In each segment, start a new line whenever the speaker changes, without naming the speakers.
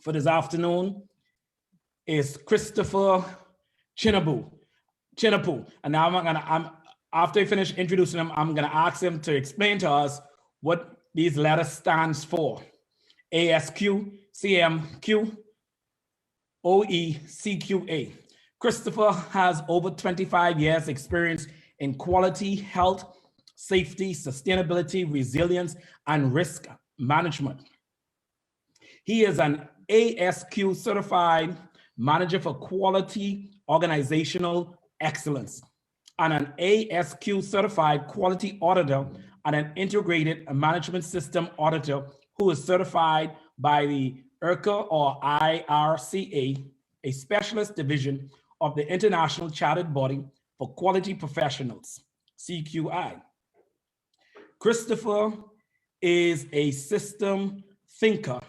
for this afternoon is Christopher Chinapoo. And now after I finish introducing him, I'm gonna ask him to explain to us what these letters stands for. ASQ, CMQ, OECQA. Christopher has over 25 years experience in quality, health, safety, sustainability, resilience, and risk management. He is an ASQ certified manager for quality organizational excellence and an ASQ certified quality auditor and an integrated management system auditor who is certified by the IRCA or IRCA, a specialist division of the International Chartered Body for Quality Professionals, CQI. Christopher is a system thinker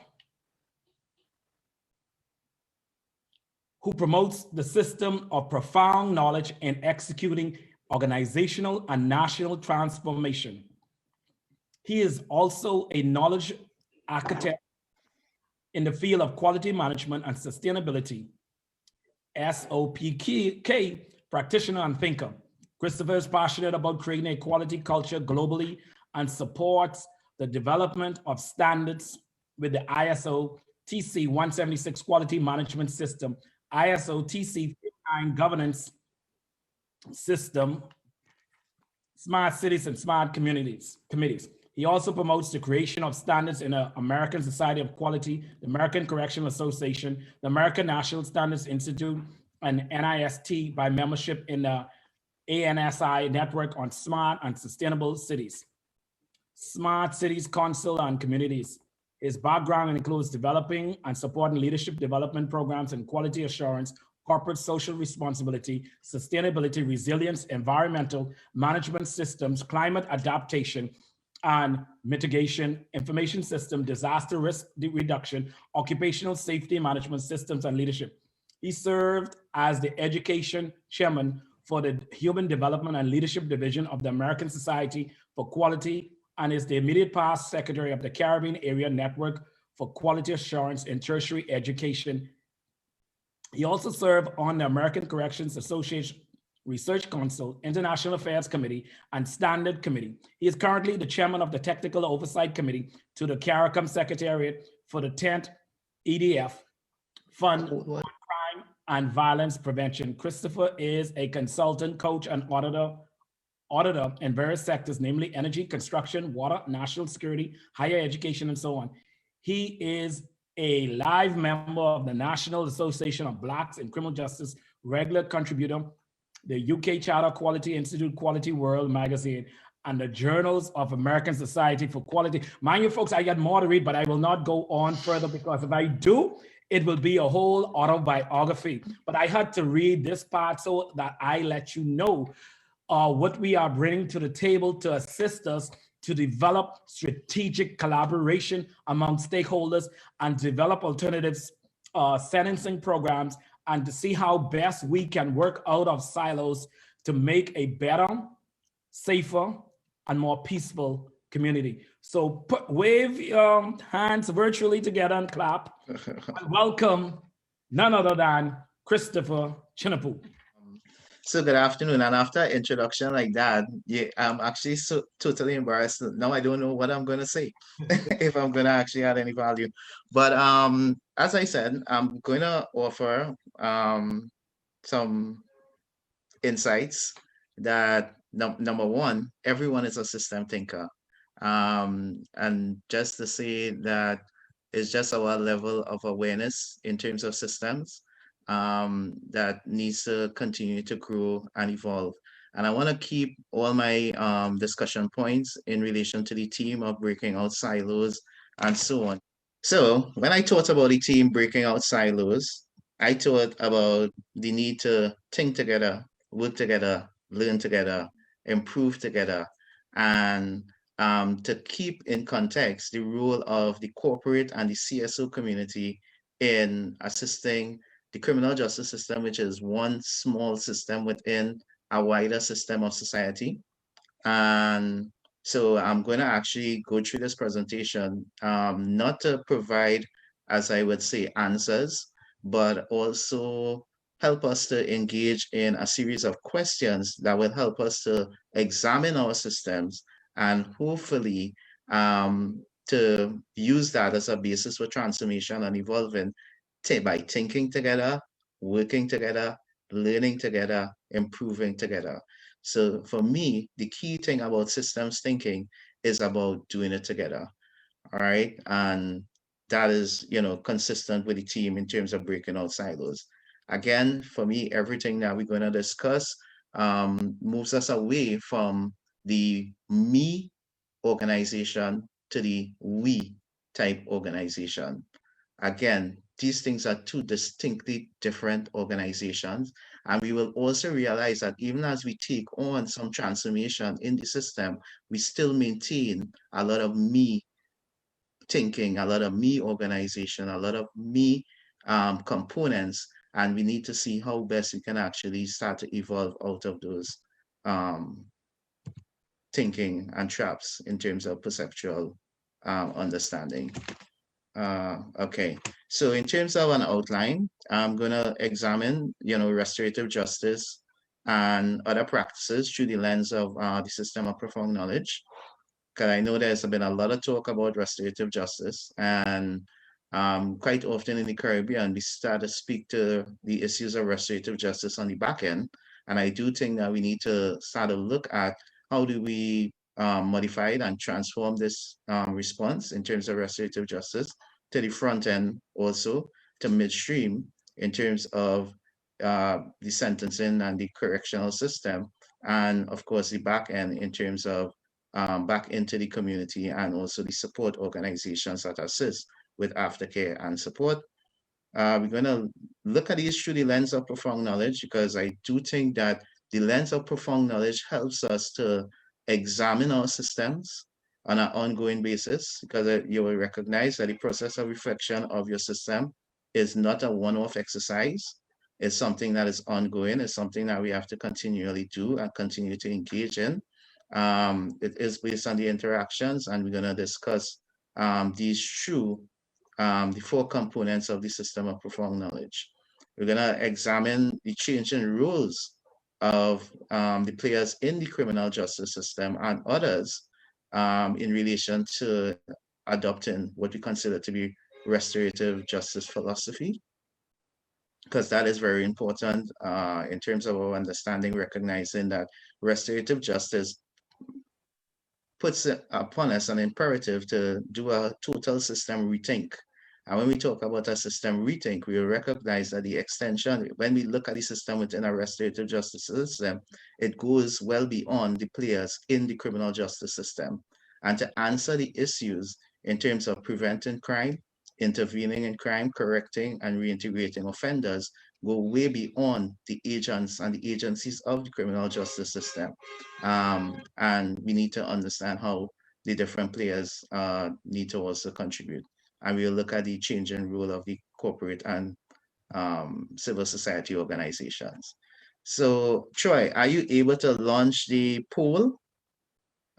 who promotes the system of profound knowledge in executing organizational and national transformation. He is also a knowledge architect in the field of quality management and sustainability, SOPK practitioner and thinker. Christopher is passionate about creating a quality culture globally and supports the development of standards with the ISO TC 176 quality management system, ISO TC 59 governance system, smart cities and smart communities. He also promotes the creation of standards in the American Society of Quality, the American Correctional Association, the American National Standards Institute, and NIST by membership in the ANSI network on smart and sustainable cities. Smart Cities Council and Communities. His background includes developing and supporting leadership development programs in quality assurance, corporate social responsibility, sustainability, resilience, environmental management systems, climate adaptation and mitigation, information system, disaster risk reduction, occupational safety management systems, and leadership. He served as the education chairman for the Human Development and Leadership Division of the American Society for Quality and is the immediate past secretary of the Caribbean Area Network for Quality Assurance in Tertiary Education. He also served on the American Corrections Association Research Council, International Affairs Committee, and Standard Committee. He is currently the chairman of the Technical Oversight Committee to the CARICOM Secretariat for the 10th EDF Fund on Crime and Violence Prevention. Christopher is a consultant, coach, and auditor in various sectors, namely energy, construction, water, national security, higher education, and so on. He is a live member of the National Association of Blacks in Criminal Justice, regular contributor, the UK Charter Quality Institute Quality World magazine, and the Journals of American Society for Quality. Mind you, folks, I got more to read, but I will not go on further because if I do, it will be a whole autobiography. But I had to read this part so that I let you know what we are bringing to the table to assist us to develop strategic collaboration among stakeholders and develop alternatives sentencing programs and to see how best we can work out of silos to make a better, safer, and more peaceful community. So wave your hands virtually together and clap and welcome none other than Christopher Chinapoo.
So good afternoon, and after an introduction like that, I'm actually so totally embarrassed. Now I don't know what I'm going to say, if I'm going to actually add any value. But as I said, I'm going to offer some insights that number one, everyone is a system thinker. And just to say that it's just our level of awareness in terms of systems that needs to continue to grow and evolve. And I want to keep all my discussion points in relation to the theme of breaking out silos and so on. So when I thought about the team breaking out silos, I thought about the need to think together, work together, learn together, improve together, and to keep in context the role of the corporate and the CSO community in assisting the criminal justice system, which is one small system within a wider system of society. And so I'm going to actually go through this presentation, not to provide as I would say, answers, but also help us to engage in a series of questions that will help us to examine our systems and hopefully to use that as a basis for transformation and evolving by thinking together, working together, learning together, improving together. So for me, the key thing about systems thinking is about doing it together. All right. And that is, consistent with the team in terms of breaking out silos. Again, for me, everything that we're going to discuss moves us away from the me organization to the we type organization. Again, these things are two distinctly different organizations. And we will also realize that even as we take on some transformation in the system, we still maintain a lot of me thinking, a lot of me organization, a lot of me components. And we need to see how best we can actually start to evolve out of those um, thinking and traps in terms of perceptual understanding. Okay, so in terms of an outline, I'm going to examine, restorative justice and other practices through the lens of the system of profound knowledge. Because I know there's been a lot of talk about restorative justice, and quite often in the Caribbean, we start to speak to the issues of restorative justice on the back end. And I do think that we need to start to look at how do we modify it and transform this response in terms of restorative justice to the front end, also to midstream in terms of the sentencing and the correctional system, and of course the back end in terms of back into the community and also the support organizations that assist with aftercare and support. We're going to look at these through the lens of profound knowledge, because I do think that the lens of profound knowledge helps us to examine our systems on an ongoing basis, because you will recognize that the process of reflection of your system is not a one-off exercise. It's something that is ongoing. It's something that we have to continually do and continue to engage in. It is based on the interactions, and we're going to discuss these through the four components of the system of profound knowledge. We're going to examine the changing rules of the players in the criminal justice system and others in relation to adopting what we consider to be restorative justice philosophy, because that is very important in terms of our understanding, recognizing that restorative justice puts upon us an imperative to do a total system rethink. And when we talk about a system rethink, we recognize that the extension, when we look at the system within a restorative justice system, it goes well beyond the players in the criminal justice system. And to answer the issues in terms of preventing crime, intervening in crime, correcting and reintegrating offenders, go way beyond the agents and the agencies of the criminal justice system. And we need to understand how the different players need to also contribute. And we'll look at the changing role of the corporate and civil society organizations. So Troy, are you able to launch the poll?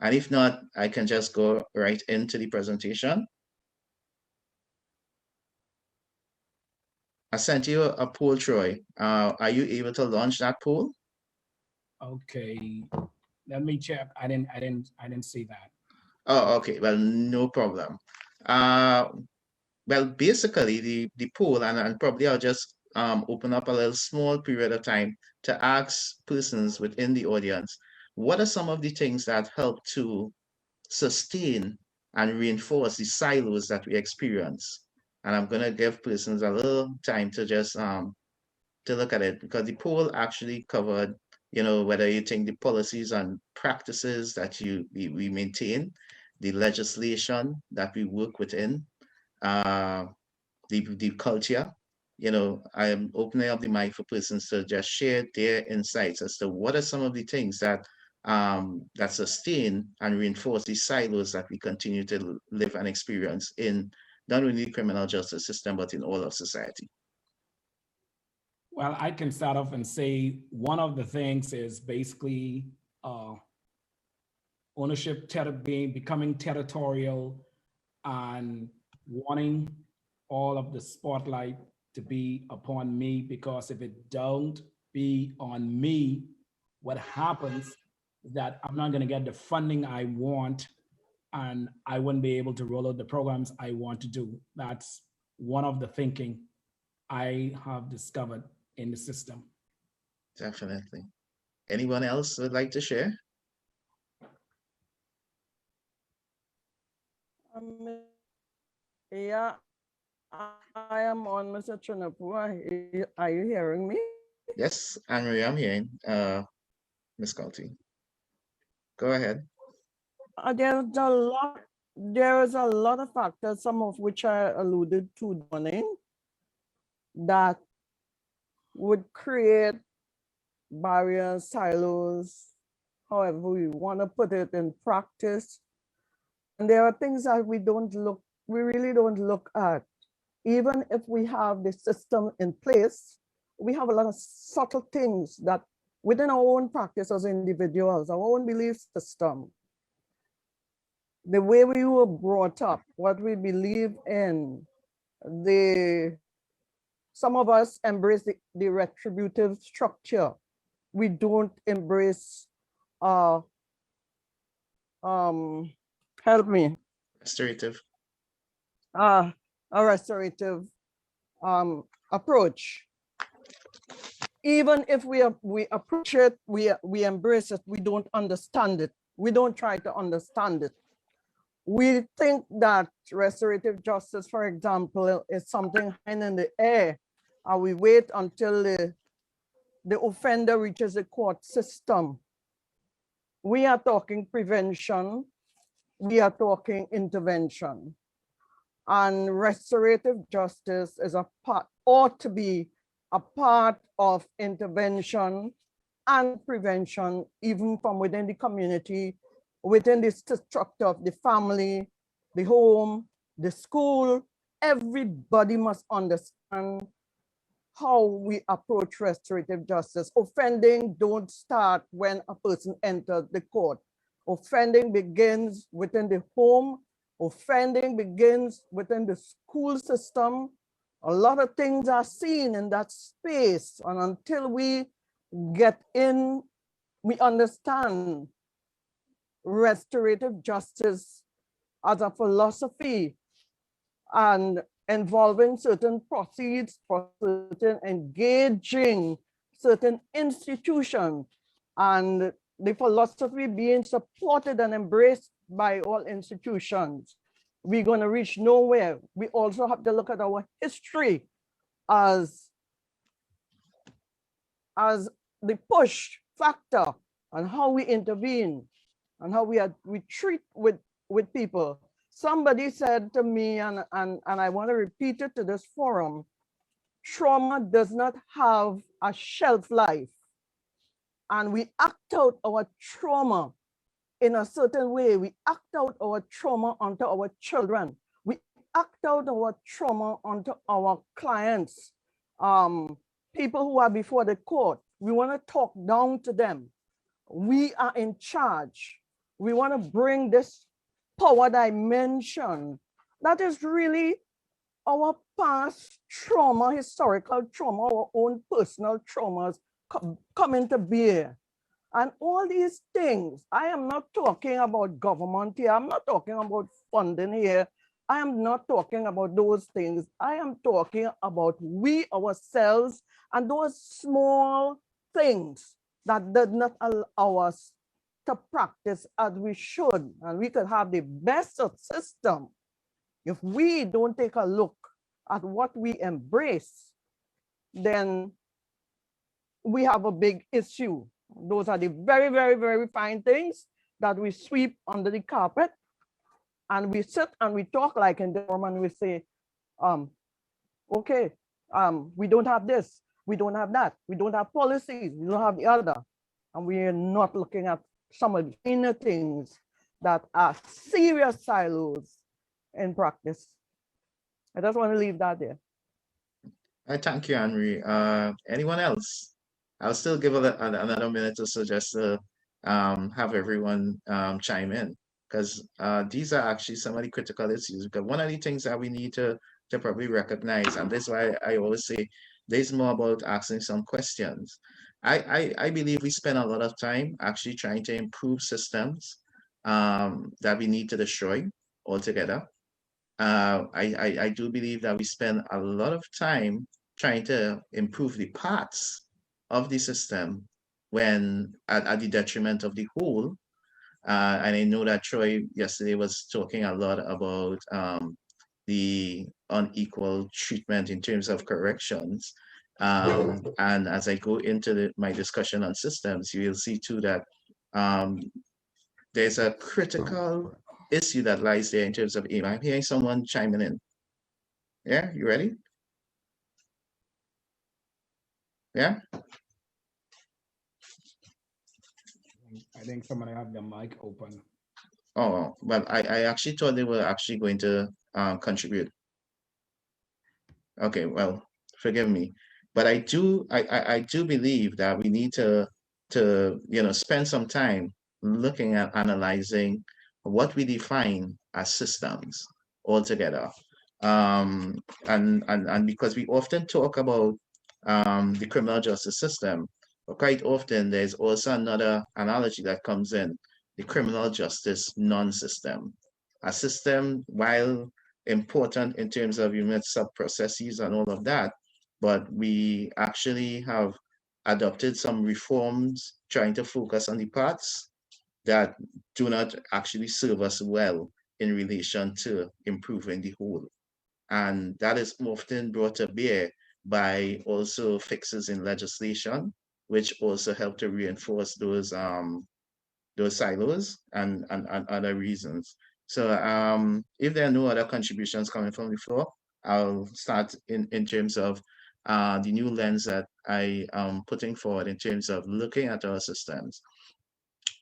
And if not, I can just go right into the presentation. I sent you a poll, Troy. Are you able to launch that poll?
Okay, let me check. I didn't see that.
Oh, okay. Well, no problem. Well, basically, the poll, and probably I'll just open up a little small period of time to ask persons within the audience, what are some of the things that help to sustain and reinforce the silos that we experience? And I'm going to give persons a little time to just to look at it, because the poll actually covered, whether you think the policies and practices that we maintain, the legislation that we work within, uh, the culture. I am opening up the mic for persons to just share their insights as to what are some of the things that that sustain and reinforce the silos that we continue to live and experience in not only the criminal justice system, but in all of society.
Well, I can start off and say one of the things is basically ownership, becoming territorial and wanting all of the spotlight to be upon me, because if it don't be on me, what happens is that I'm not going to get the funding I want, and I wouldn't be able to roll out the programs I want to do. That's one of the thinking I have discovered in the system.
Definitely. Anyone else would like to share?
Yeah, I am on, Mr. Chinapoo. Are you hearing me?
Yes, Anne-Marie, I'm hearing. Miss Conti, go ahead.
There is a lot of factors, some of which I alluded to this morning, that would create barriers, silos, however we want to put it in practice. And there are things that we really don't look at. Even if we have the system in place, we have a lot of subtle things that within our own practice as individuals, our own belief system, the way we were brought up, what we believe in, some of us embrace the retributive structure. We don't embrace, help me,
Restorative.
a restorative approach. Even if we approach it, we embrace it, we don't understand it. We don't try to understand it. We think that restorative justice, for example, is something hanging in the air, and we wait until the offender reaches the court system. We are talking prevention. We are talking intervention. And restorative justice is ought to be a part of intervention and prevention, even from within the community, within the structure of the family, the home, the school. Everybody must understand how we approach restorative justice. Offending don't start when a person enters the court. Offending begins within the home. Offending begins within the school system. A lot of things are seen in that space, and until we get in, we understand restorative justice as a philosophy and involving certain proceeds for certain engaging certain institutions, and the philosophy being supported and embraced by all institutions, we're going to reach nowhere. We also have to look at our history as the push factor and how we intervene and how we treat with people. Somebody said to me, and I want to repeat it to this forum, trauma does not have a shelf life. And we act out our trauma in a certain way. We act out our trauma onto our children. We act out our trauma onto our clients, people who are before the court. We want to talk down to them. We are in charge. We want to bring this power dimension that is really our past trauma, historical trauma, our own personal traumas come into bear. And all these things, I am not talking about government here. I'm not talking about funding here. I am not talking about those things. I am talking about we ourselves and those small things that did not allow us to practice as we should. And we could have the best system if we don't take a look at what we embrace, then we have a big issue. Those are the very, very, very fine things that we sweep under the carpet, and we sit and we talk like in the forum and we say, okay, we don't have this, we don't have that, we don't have policies, we don't have the other. And we are not looking at some of the inner things that are serious silos in practice. I just want to leave that there.
I thank you, Henry. Anyone else? I'll still give another minute or so just to have everyone chime in, because these are actually some of the critical issues. Because one of the things that we need to to probably recognize. And this is why I always say there's more about asking some questions. I believe we spend a lot of time actually trying to improve systems that we need to destroy altogether. I do believe that we spend a lot of time trying to improve the parts of the system when at the detriment of the whole. And I know that Troy yesterday was talking a lot about the unequal treatment in terms of corrections. And as I go into my discussion on systems, you will see too that there's a critical issue that lies there in terms of aim. I'm hearing someone chiming in. Yeah, you ready? Yeah.
I think somebody have their mic open.
Oh, well, I actually thought they were actually going to contribute. Okay, well, forgive me, but I do believe that we need to spend some time looking at analyzing what we define as systems altogether. And because we often talk about the criminal justice system, but quite often there's also another analogy that comes in, the criminal justice non-system. A system, while important in terms of human sub-processes and all of that, but we actually have adopted some reforms trying to focus on the parts that do not actually serve us well in relation to improving the whole. And that is often brought to bear by also fixes in legislation, which also help to reinforce those silos and other reasons. So if there are no other contributions coming from the floor, I'll start in terms of the new lens that I am putting forward in terms of looking at our systems.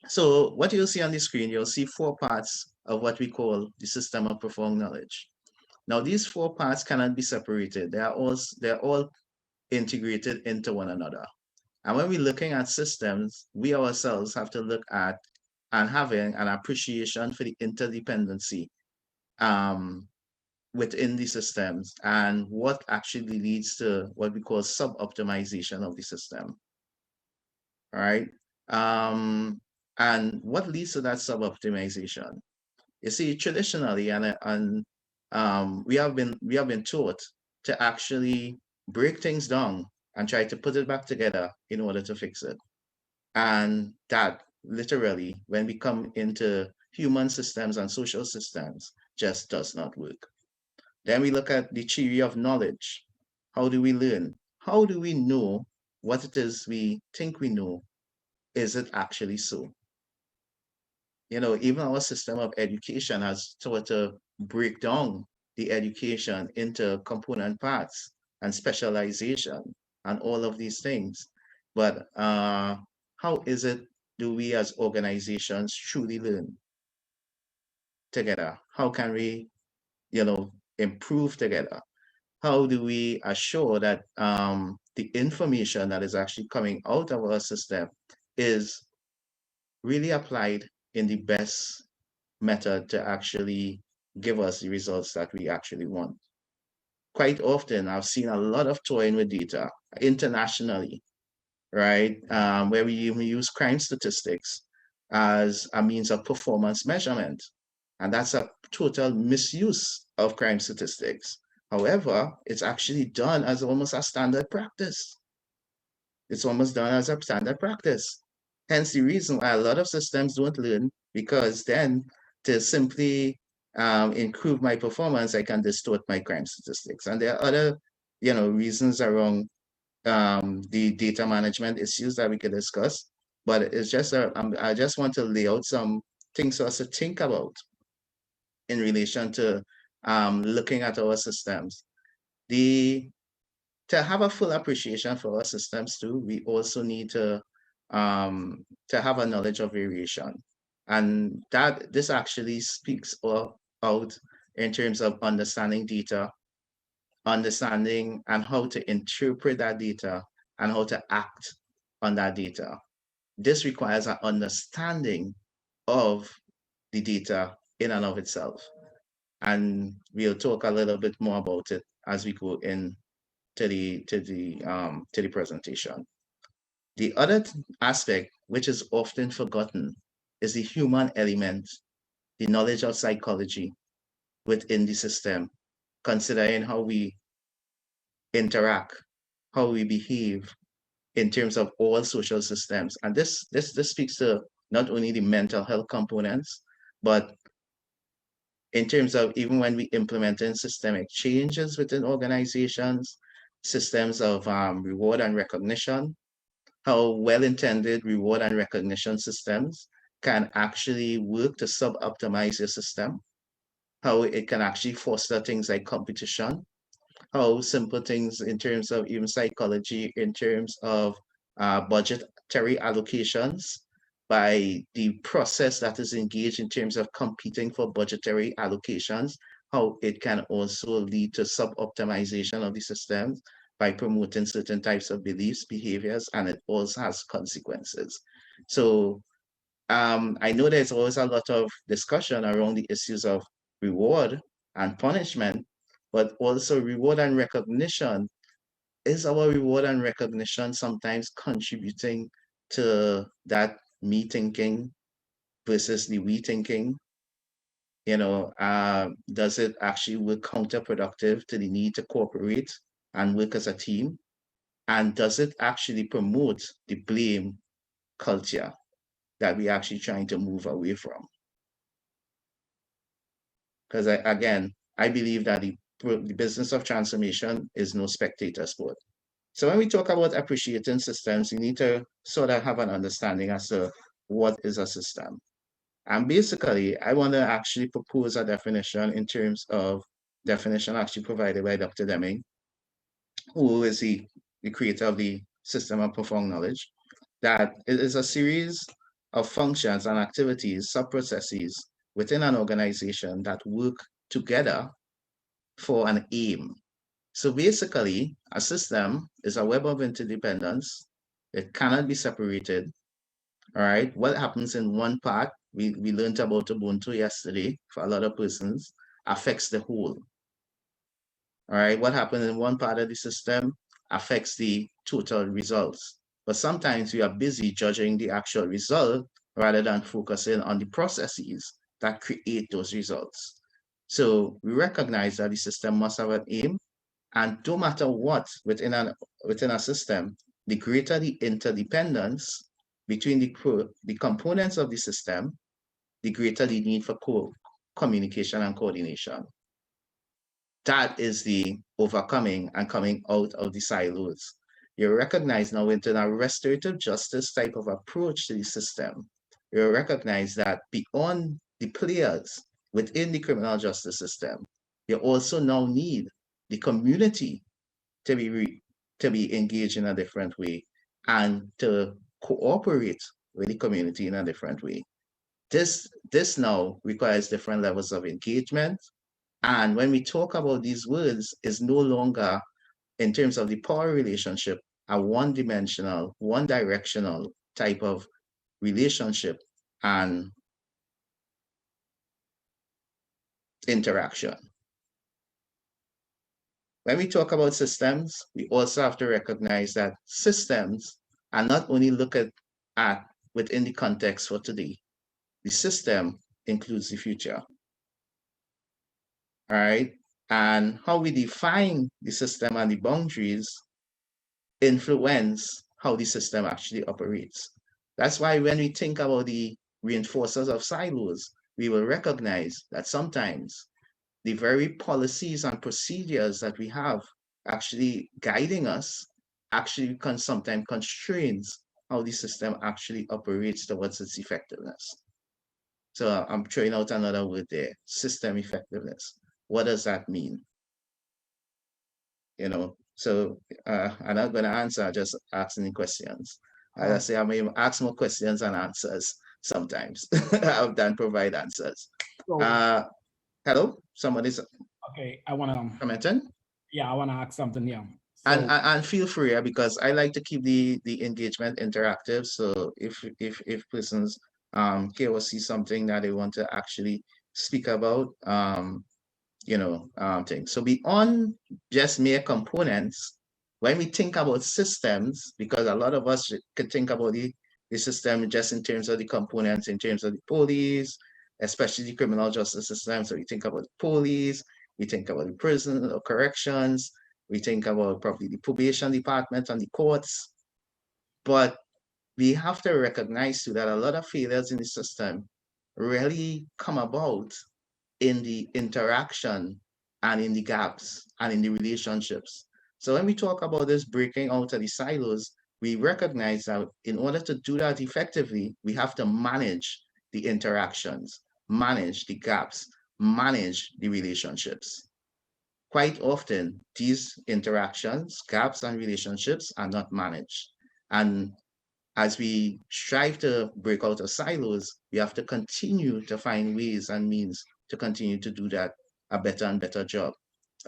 So what you'll see on the screen, you'll see 4 parts of what we call the system of profound knowledge. Now, these 4 parts cannot be separated. They're all integrated into one another. And when we're looking at systems, we ourselves have to look at and having an appreciation for the interdependency within the systems and what actually leads to what we call sub-optimization of the system. All right. And what leads to that sub-optimization? You see, traditionally, we have been taught to actually break things down and try to put it back together in order to fix it. And that literally, when we come into human systems and social systems, just does not work. Then we look at the theory of knowledge. How do we learn? How do we know what it is we think we know? Is it actually so? You know, even our system of education has taught to break down the education into component parts and specialization and all of these things. But how is it do we as organizations truly learn together? How can we, improve together? How do we assure that the information that is actually coming out of our system is really applied in the best method to actually give us the results that we actually want? Quite often, I've seen a lot of toying with data internationally, right? Where we even use crime statistics as a means of performance measurement. And that's a total misuse of crime statistics. However, it's actually done as almost a standard practice. It's almost done as a standard practice. Hence the reason why a lot of systems don't learn, because then to simply improve my performance, I can distort my crime statistics. And there are other, reasons around the data management issues that we could discuss, but it's just I just want to lay out some things for us to think about in relation to looking at our systems. To have a full appreciation for our systems too, we also need to have a knowledge of variation, and that this actually speaks out in terms of understanding data, understanding and how to interpret that data and how to act on that data. This requires an understanding of the data in and of itself. And we'll talk a little bit more about it as we go in to the presentation. The other aspect, which is often forgotten, is the human element, the knowledge of psychology within the system, considering how we interact, how we behave in terms of all social systems. And this speaks to not only the mental health components, but in terms of even when we implementing systemic changes within organizations, systems of reward and recognition, how well-intended reward and recognition systems can actually work to sub-optimize your system, how it can actually foster things like competition, how simple things in terms of even psychology, in terms of budgetary allocations, by the process that is engaged in terms of competing for budgetary allocations, how it can also lead to sub-optimization of the systems by promoting certain types of beliefs, behaviors, and it also has consequences. So I know there's always a lot of discussion around the issues of reward and punishment, but also reward and recognition. Is our reward and recognition sometimes contributing to that me thinking versus the we thinking? Does it actually work counterproductive to the need to cooperate and work as a team? And does it actually promote the blame culture that we're actually trying to move away from? Because again, I believe that the business of transformation is no spectator sport. So when we talk about appreciating systems, you need to sort of have an understanding as to what is a system. And basically, I want to actually propose a definition in terms of definition actually provided by Dr. Deming, who is the creator of the system of profound knowledge, that it is a series of functions and activities, sub-processes within an organization that work together for an aim. So basically, a system is a web of interdependence. It cannot be separated. All right. What happens in one part, we learned about Ubuntu yesterday, for a lot of persons, affects the whole. All right. What happens in one part of the system affects the total results. But sometimes we are busy judging the actual result rather than focusing on the processes that create those results. So we recognize that the system must have an aim, and no matter what within a system, the greater the interdependence between the components of the system, the greater the need for communication and coordination. That is the overcoming and coming out of the silos. You recognize now within a restorative justice type of approach to the system, you recognize that beyond the players within the criminal justice system, you also now need the community to be engaged in a different way and to cooperate with the community in a different way. This now requires different levels of engagement. And when we talk about these words, is no longer, in terms of the power relationship, a one-dimensional, one-directional type of relationship and interaction. When we talk about systems, we also have to recognize that systems are not only looked at within the context for today. The system includes the future. All right. And how we define the system and the boundaries influence how the system actually operates. That's why when we think about the reinforcers of silos, we will recognize that sometimes the very policies and procedures that we have actually guiding us actually can sometimes constrains how the system actually operates towards its effectiveness. So I'm throwing out another word there, system effectiveness. What does that mean? So I'm not going to answer, just asking questions. As I say, I may ask more questions and answers sometimes than provide answers. Hello, somebody's
Okay, I want to
commenting.
Yeah, I want to ask something. Yeah.
So, and feel free, because I like to keep the engagement interactive. So if persons hear or see something that they want to actually speak about, thing. So beyond just mere components, when we think about systems, because a lot of us could think about the system just in terms of the components, in terms of the police, especially the criminal justice system. So we think about the police, we think about the prison or corrections, we think about probably the probation department and the courts. But we have to recognize too that a lot of failures in the system really come about in the interaction and in the gaps and in the relationships. So when we talk about this breaking out of the silos, we recognize that in order to do that effectively, we have to manage the interactions, manage the gaps, manage the relationships. Quite often, these interactions, gaps, and relationships are not managed. And as we strive to break out of silos, we have to continue to find ways and means to continue to do that a better and better job.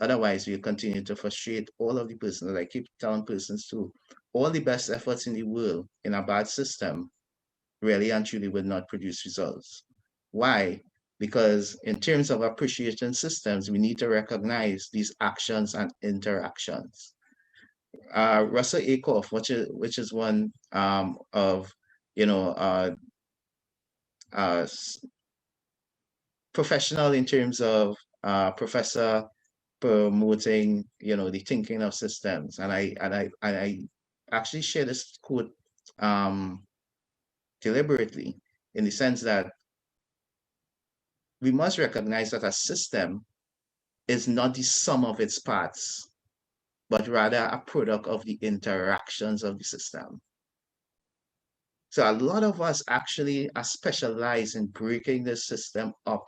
Otherwise, we'll continue to frustrate all of the persons. I keep telling persons too, all the best efforts in the world in a bad system really and truly will not produce results. Why? Because in terms of appreciation systems, we need to recognize these actions and interactions. Russell Akoff, which is one of professional in terms of professor promoting the thinking of systems, and I actually share this quote deliberately in the sense that we must recognize that a system is not the sum of its parts, but rather a product of the interactions of the system. So a lot of us actually are specialized in breaking the system up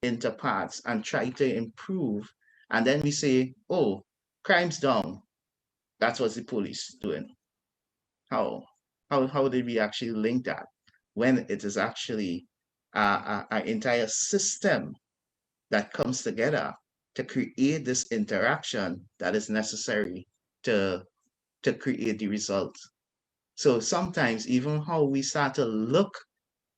into parts and try to improve. And then we say, oh, crime's down. That's what the police doing. How did we actually link that when it is actually an entire system that comes together to create this interaction that is necessary to create the result? So sometimes even how we start to look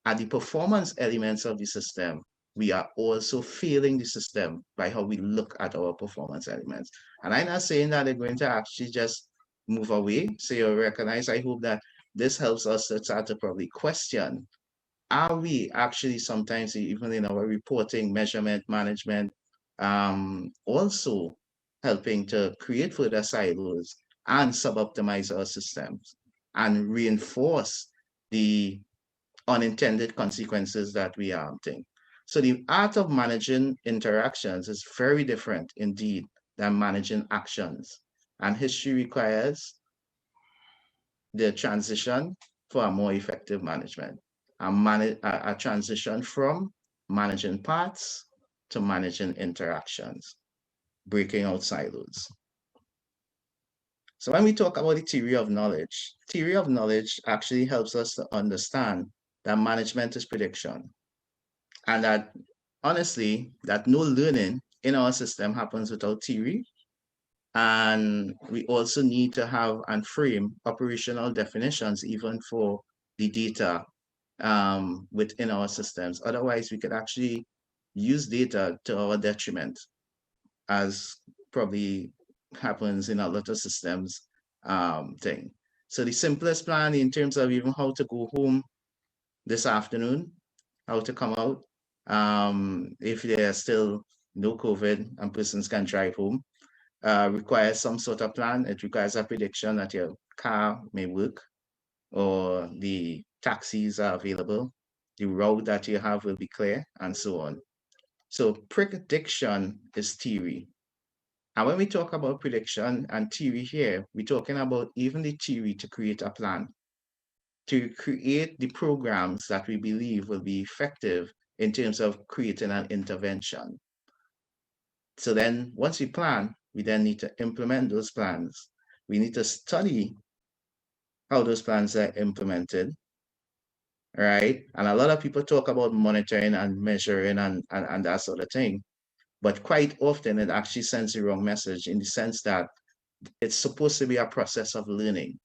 at the performance elements of the system, we are also failing the system by how we look at our performance elements. And I'm not saying that they're going to actually just move away, so you recognize. I hope that this helps us to start to probably question, are we actually sometimes even in our reporting, measurement, management, also helping to create further silos and suboptimize our systems and reinforce the unintended consequences that we are having. So the art of managing interactions is very different indeed than managing actions. And history requires the transition for a more effective management, a transition from managing parts to managing interactions, breaking out silos. So when we talk about the theory of knowledge actually helps us to understand that management is prediction, and that honestly, that no learning in our system happens without theory. And we also need to have and frame operational definitions even for the data within our systems. Otherwise, we could actually use data to our detriment, as probably happens in a lot of systems thing. So the simplest plan in terms of even how to go home this afternoon, how to come out, if there's still no COVID and persons can drive home, requires some sort of plan. It requires a prediction that your car may work or the taxis are available, the road that you have will be clear, and so on. So prediction is theory. And when we talk about prediction and theory here, we're talking about even the theory to create a plan, to create the programs that we believe will be effective in terms of creating an intervention. So then once we plan, we then need to implement those plans. We need to study how those plans are implemented, right? And a lot of people talk about monitoring and measuring and that sort of thing. But quite often it actually sends the wrong message in the sense that it's supposed to be a process of learning.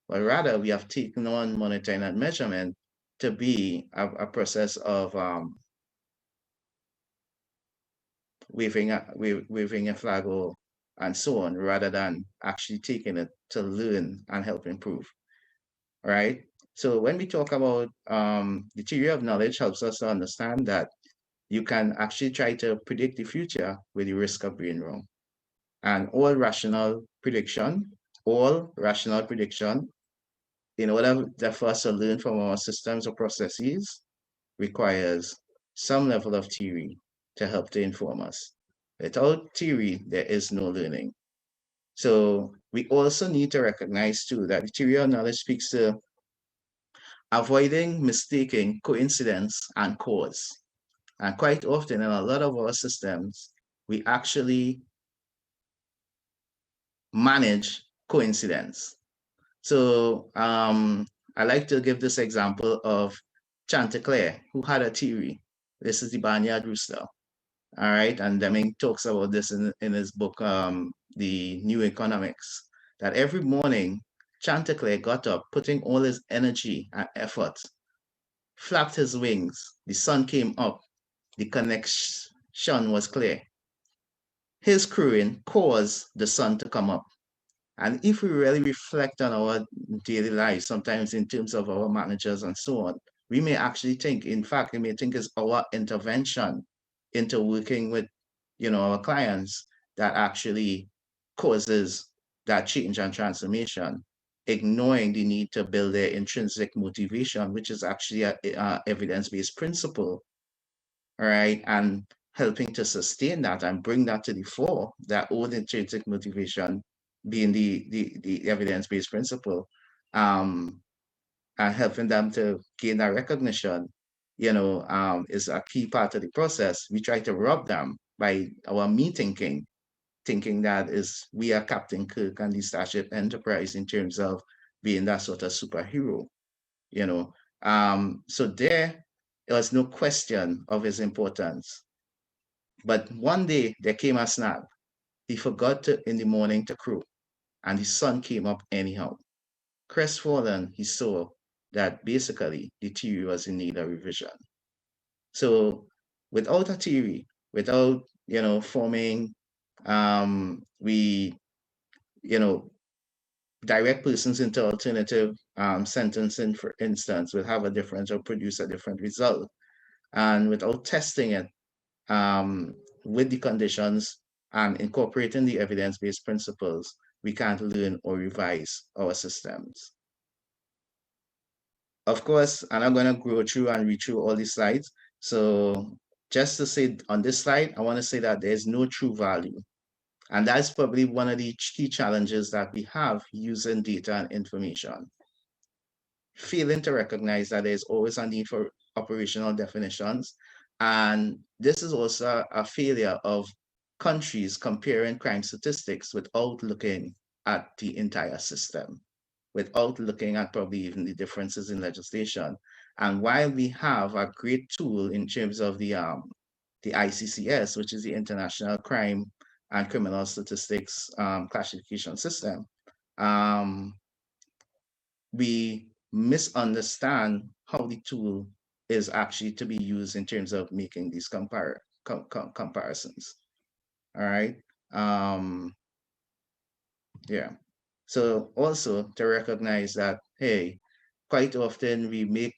But rather we have taken on monitoring and measurement to be a process of waving a flag or and so on, rather than actually taking it to learn and help improve. All right. So when we talk about the theory of knowledge, helps us to understand that you can actually try to predict the future with the risk of being wrong. And all rational prediction, in order for us to learn from our systems or processes, requires some level of theory to help to inform us. Without theory, there is no learning. So we also need to recognize too that the theory of knowledge speaks to avoiding mistaking coincidence and cause. And quite often in a lot of our systems, we actually manage coincidence. So I like to give this example of Chanticleer, who had a theory. This is the barnyard rooster. All right. And Deming talks about this in his book, The New Economics, that every morning Chanticleer got up, putting all his energy and effort, flapped his wings, the sun came up, the connection was clear. His crowing caused the sun to come up. And if we really reflect on our daily lives, sometimes in terms of our managers and so on, we may actually think, in fact, we may think it's our intervention into working with, our clients that actually causes that change and transformation, ignoring the need to build their intrinsic motivation, which is actually a evidence-based principle, all right, and helping to sustain that and bring that to the fore, that old intrinsic motivation being the evidence-based principle, and helping them to gain that recognition, is a key part of the process. We try to rob them by our me thinking that is we are Captain Kirk and the Starship Enterprise in terms of being that sort of superhero, So there was no question of his importance. But one day there came a snap. He forgot in the morning to crow, and the sun came up anyhow. Crestfallen, he saw that basically the theory was in need of revision. So without a theory, without, forming, we, direct persons into alternative sentencing, for instance, will have a different or produce a different result. And without testing it with the conditions and incorporating the evidence-based principles, we can't learn or revise our systems. Of course, and I'm going to go through and read through all these slides. So just to say on this slide, I want to say that there's no true value. And that's probably one of the key challenges that we have using data and information. Failing to recognize that there's always a need for operational definitions. And this is also a failure of countries comparing crime statistics without looking at the entire system, without looking at probably even the differences in legislation. And while we have a great tool in terms of the ICCS, which is the International Crime and Criminal Statistics Classification System, we misunderstand how the tool is actually to be used in terms of making these comparisons. All right. Yeah. So also to recognize that, hey, quite often we make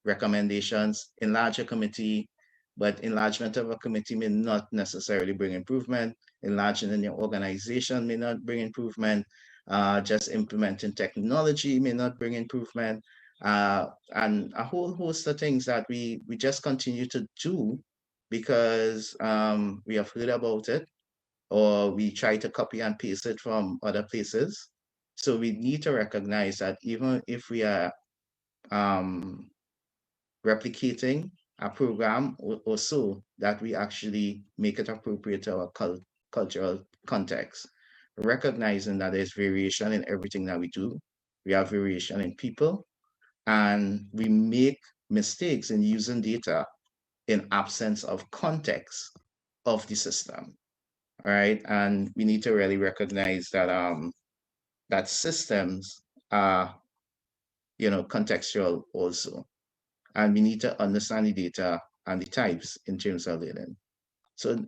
recommendations, enlarge a committee, but enlargement of a committee may not necessarily bring improvement. Enlarging in your organization may not bring improvement. Just implementing technology may not bring improvement. And a whole host of things that we just continue to do because we have heard about it, or we try to copy and paste it from other places. So we need to recognize that even if we are replicating a program or so, that we actually make it appropriate to our cultural context, recognizing that there's variation in everything that we do. We have variation in people, and we make mistakes in using data in absence of context of the system. All right, and we need to really recognize that that systems are, contextual also, and we need to understand the data and the types in terms of learning. So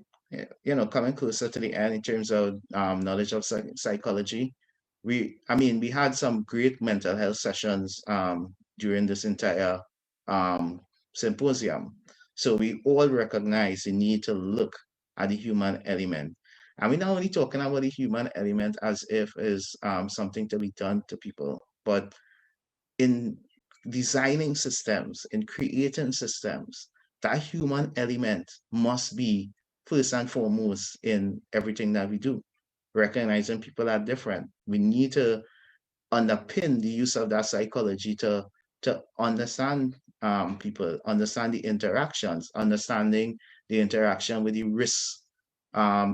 coming closer to the end in terms of knowledge of psychology, we had some great mental health sessions during this entire symposium. So we all recognize the need to look at the human element. And we're not only talking about the human element as if is something to be done to people, but in designing systems, in creating systems, that human element must be first and foremost in everything that we do. Recognizing people are different. We need to underpin the use of that psychology to understand people, understand the interactions, understanding the interaction with the risk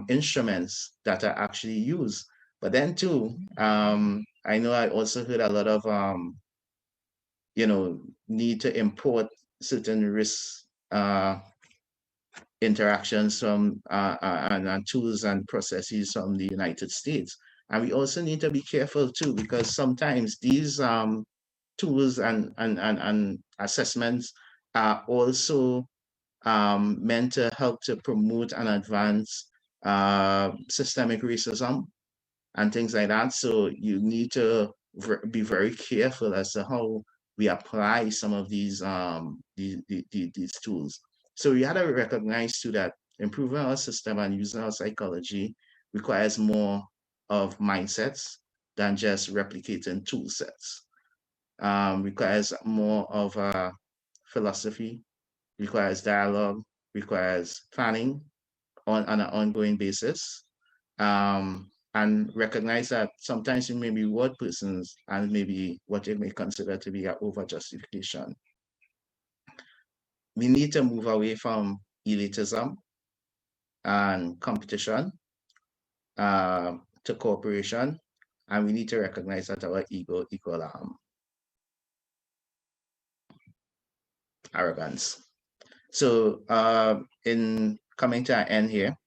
instruments that are actually used. But then too, I know I also heard a lot of need to import certain risk interactions from and tools and processes from the United States. And we also need to be careful too, because sometimes these tools and assessments are also meant to help to promote and advance systemic racism and things like that. So you need to be very careful as to how we apply some of these tools. So we had to recognize too that improving our system and using our psychology requires more of mindsets than just replicating tool sets. Requires more of a philosophy, requires dialogue, requires planning on an ongoing basis. And recognize that sometimes you may be word persons and maybe what you may consider to be an over justification. We need to move away from elitism and competition to cooperation, and we need to recognize that our ego equal arrogance. So in coming to an end here,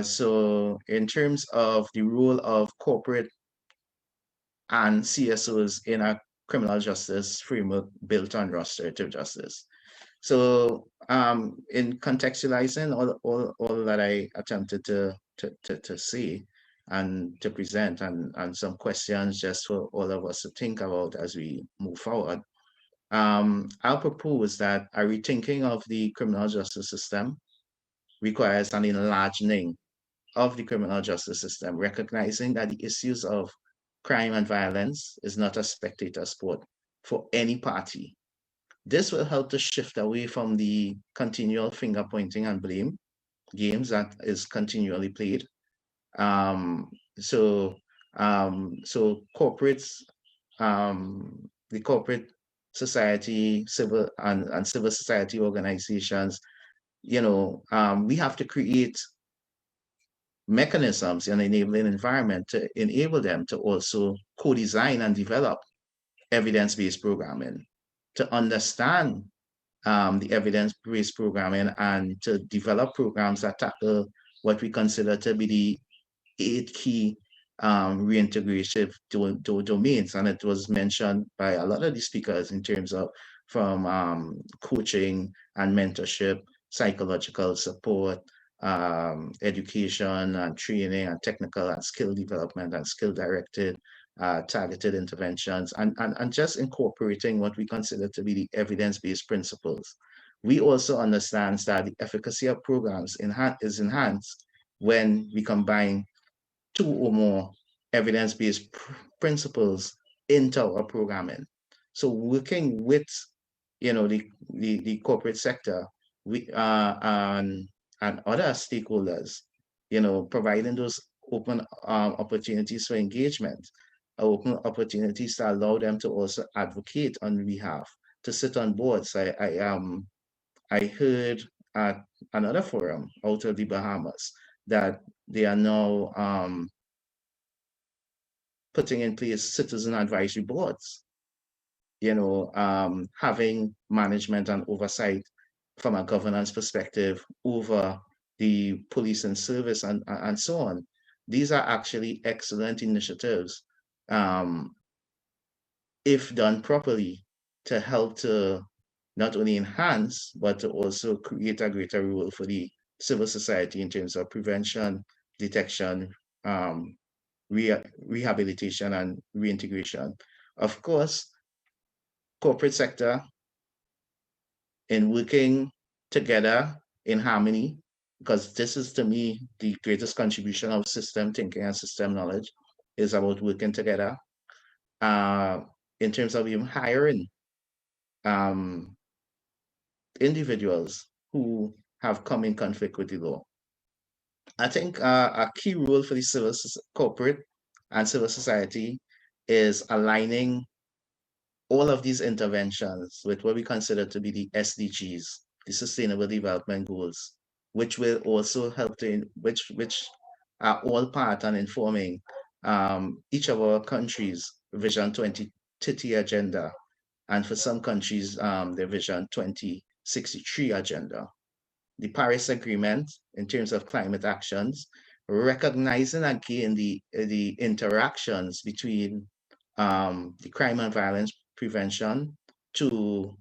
so in terms of the role of corporate and CSOs in a criminal justice framework built on restorative justice. So in contextualizing all that I attempted to say and to present and some questions just for all of us to think about as we move forward, I'll propose that a rethinking of the criminal justice system requires an enlarging of the criminal justice system, recognizing that the issues of crime and violence is not a spectator sport for any party. This will help to shift away from the continual finger pointing and blame games that is continually played. So corporates, the corporate society, civil and civil society organizations, we have to create mechanisms and enabling environment to enable them to also co-design and develop evidence-based programming, to understand the evidence-based programming and to develop programs that tackle what we consider to be the 8 key reintegration domains. And it was mentioned by a lot of the speakers in terms of from coaching and mentorship, psychological support, education and training and technical and skill development and skill directed targeted interventions and just incorporating what we consider to be the evidence-based principles. We also understand that the efficacy of programs is enhanced when we combine 2 or more evidence-based principles into our programming. So working with the corporate sector and other stakeholders, providing those open opportunities for engagement, open opportunities to allow them to also advocate on behalf, to sit on boards. I heard at another forum out of the Bahamas that they are now putting in place citizen advisory boards, having management and oversight from a governance perspective over the police and service and so on. These are actually excellent initiatives, if done properly, to help to not only enhance, but to also create a greater role for the civil society in terms of prevention, detection, rehabilitation, and reintegration. Of course, corporate sector in working together in harmony, because this is to me the greatest contribution of system thinking and system knowledge, is about working together in terms of even hiring individuals who have come in conflict with the law. I think a key role for the corporate and civil society is aligning all of these interventions with what we consider to be the SDGs, the Sustainable Development Goals, which will also help to, which are all part and informing each of our countries' Vision 2030 agenda, and for some countries, their Vision 2063 agenda. The Paris Agreement in terms of climate actions, recognizing again the interactions between the crime and violence prevention to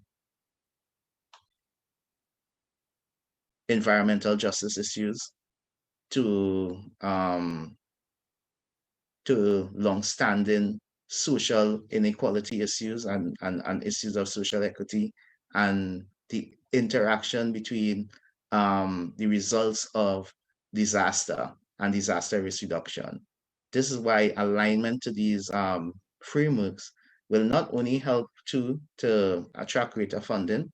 environmental justice issues to long-standing social inequality issues and issues of social equity, and the interaction between the results of disaster and disaster risk reduction. This is why alignment to these frameworks will not only help to attract greater funding,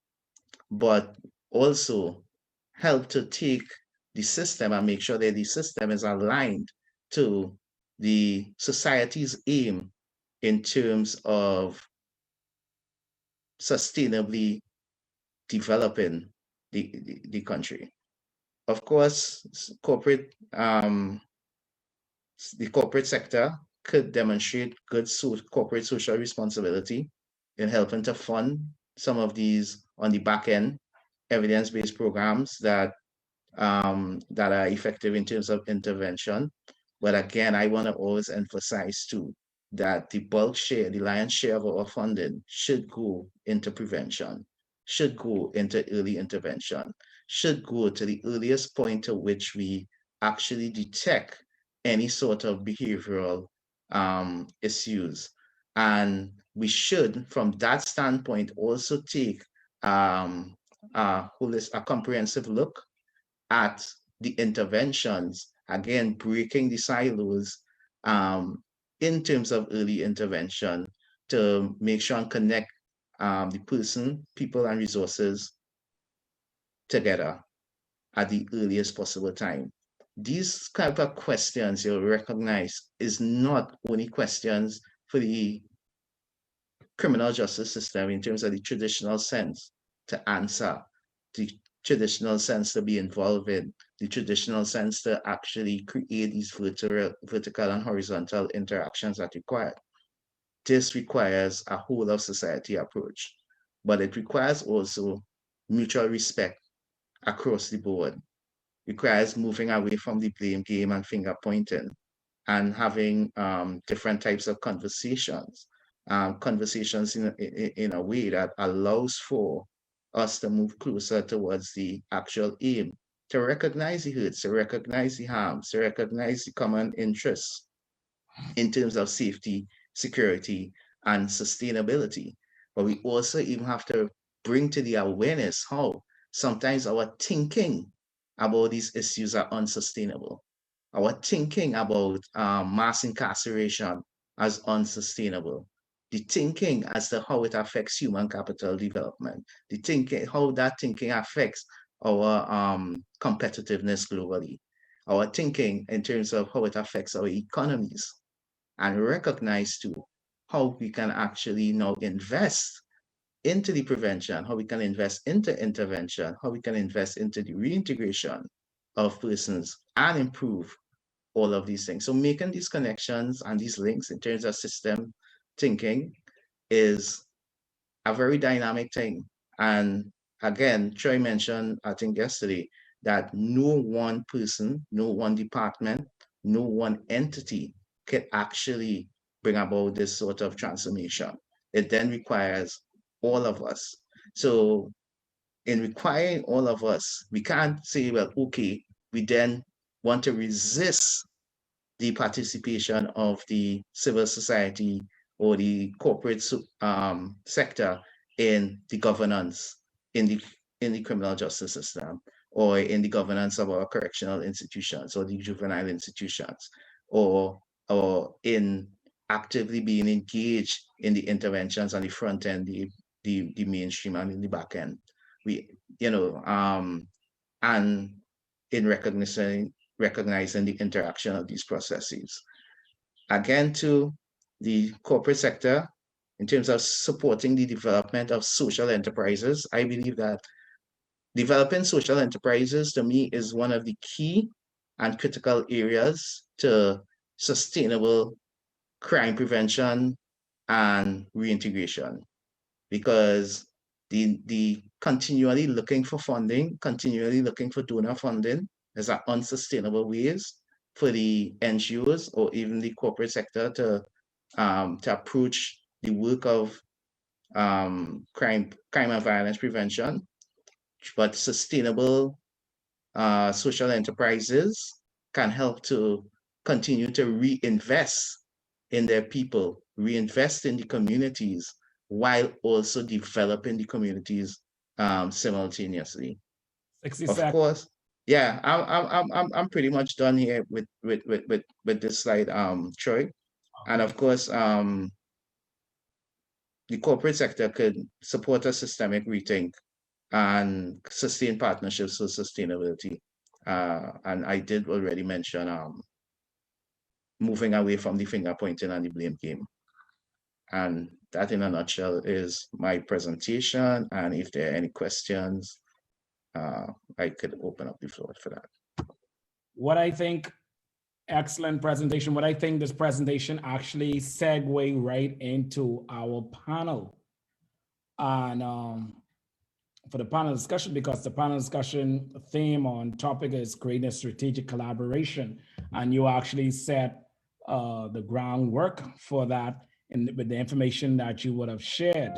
but also help to take the system and make sure that the system is aligned to the society's aim in terms of sustainably developing the country. Of course, the corporate sector could demonstrate good corporate social responsibility in helping to fund some of these on the back end evidence-based programs that are effective in terms of intervention. But again, I want to always emphasize too that the bulk share, the lion's share of our funding should go into prevention, should go into early intervention, should go to the earliest point at which we actually detect any sort of behavioral issues. And we should, from that standpoint, also take a comprehensive look at the interventions, again, breaking the silos in terms of early intervention to make sure and connect the person, people, and resources together at the earliest possible time. These type of questions you'll recognize is not only questions for the criminal justice system in terms of the traditional sense to answer, the traditional sense to be involved in, the traditional sense to actually create these vertical and horizontal interactions that required. This requires a whole of society approach, but it requires also mutual respect across the board. Requires moving away from the blame game and finger pointing and having different types of conversations, conversations in a way that allows for us to move closer towards the actual aim, to recognize the hurts, to recognize the harms, to recognize the common interests in terms of safety, security, and sustainability. But we also even have to bring to the awareness how sometimes our thinking about these issues are unsustainable. Our thinking about mass incarceration as unsustainable. The thinking as to how it affects human capital development. The thinking, how that thinking affects our competitiveness globally. Our thinking in terms of how it affects our economies. And recognize too how we can actually now invest into the prevention, how we can invest into intervention, how we can invest into the reintegration of persons and improve all of these things. So making these connections and these links in terms of system thinking is a very dynamic thing. And again, Troy mentioned, I think yesterday, that no one person, no one department, no one entity can actually bring about this sort of transformation. It then requires all of us. So in requiring all of us, we can't say, well, okay, we then want to resist the participation of the civil society or the corporate sector in the governance in the criminal justice system, or in the governance of our correctional institutions or the juvenile institutions, or in actively being engaged in the interventions on the front end, the mainstream, and in the back end. We, and in recognizing the interaction of these processes. Again, to the corporate sector, in terms of supporting the development of social enterprises, I believe that developing social enterprises, to me, is one of the key and critical areas to sustainable crime prevention and reintegration, because the continually looking for funding, continually looking for donor funding is an unsustainable ways for the NGOs or even the corporate sector to approach the work of crime and violence prevention. But sustainable social enterprises can help to continue to reinvest in their people, reinvest in the communities, while also developing the communities simultaneously.
60
Of
seconds.
course, yeah, I'm pretty much done here with this slide, Troy. And of course, the corporate sector could support a systemic rethink and sustain partnerships for sustainability. And I did already mention moving away from the finger pointing and the blame game. And that, in a nutshell, is my presentation. And if there are any questions, I could open up the floor for that.
What I think, excellent presentation. What I think this presentation actually segue right into our panel. And for the panel discussion, because the panel discussion theme on topic is creating a strategic collaboration. And you actually set the groundwork for that with the information that you would have shared.